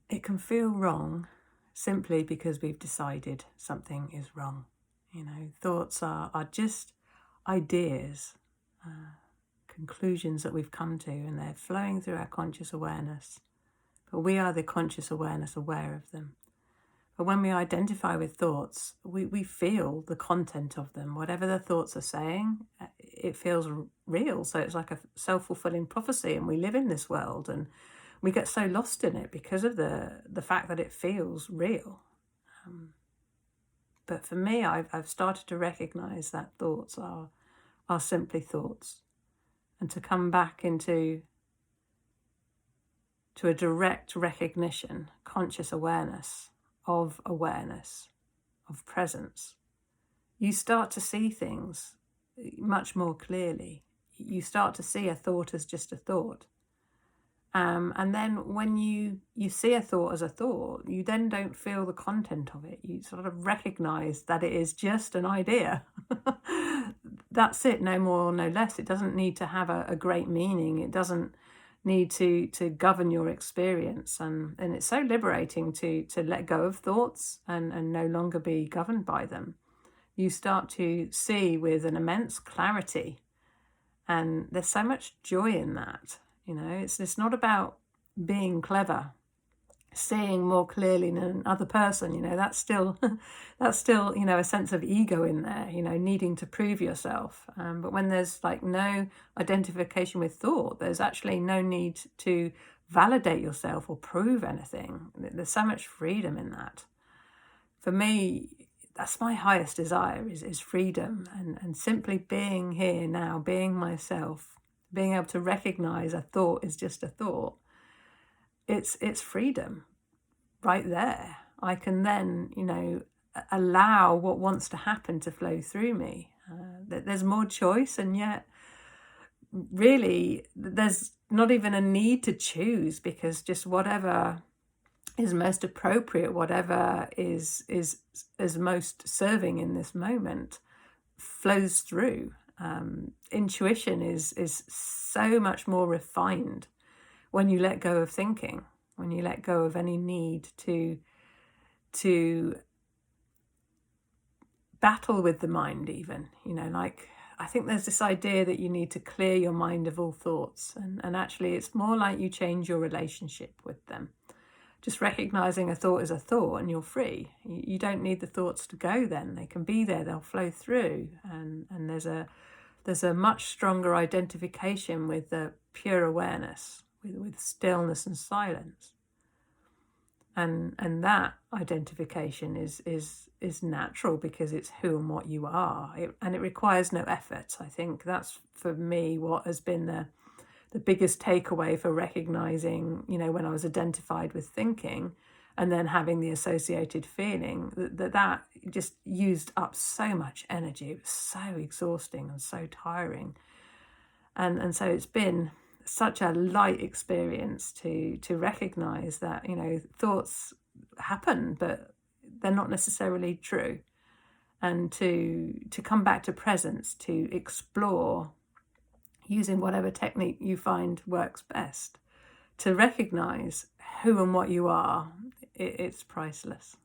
it can feel wrong simply because we've decided something is wrong. Thoughts are just ideas, conclusions that we've come to, and they're flowing through our conscious awareness. But we are the conscious awareness aware of them. But when we identify with thoughts, we feel the content of them. Whatever the thoughts are saying, it feels real. So it's like a self-fulfilling prophecy, and we live in this world and we get so lost in it because of the fact that it feels real. But for me, I've started to recognize that thoughts are simply thoughts, and to come back into a direct recognition, conscious awareness, of presence. You start to see things much more clearly. You start to see a thought as just a thought. And then when you see a thought as a thought, you then don't feel the content of it. You sort of recognize that it is just an idea. That's it, no more, no less. It doesn't need to have a great meaning. It doesn't need to govern your experience. And it's so liberating to let go of thoughts and no longer be governed by them. You start to see with an immense clarity. And there's so much joy in that. It's not about being clever, seeing more clearly than another person. That's still a sense of ego in there, needing to prove yourself. But when there's no identification with thought, there's actually no need to validate yourself or prove anything. There's so much freedom in that. For me, that's my highest desire is freedom and simply being here now, being myself, being able to recognize a thought is just a thought. It's freedom right there. I can then, allow what wants to happen to flow through me. There's more choice, and yet really there's not even a need to choose, because just whatever is most appropriate, whatever is most serving in this moment, flows through. Intuition is so much more refined when you let go of thinking, when you let go of any need to battle with the mind even. I think there's this idea that you need to clear your mind of all thoughts, and actually it's more like you change your relationship with them. Just recognizing a thought is a thought, and you're free. You don't need the thoughts to go then. They can be there, they'll flow through, and there's a much stronger identification with the pure awareness, with stillness and silence. And that identification is natural because it's who and what you are, and it requires no effort. I think that's, for me, what has been the biggest takeaway for recognizing, when I was identified with thinking and then having the associated feeling, that just used up so much energy. It was so exhausting and so tiring. And so it's been such a light experience to recognize that, thoughts happen, but they're not necessarily true. And to come back to presence, to explore using whatever technique you find works best, to recognize who and what you are, it's priceless.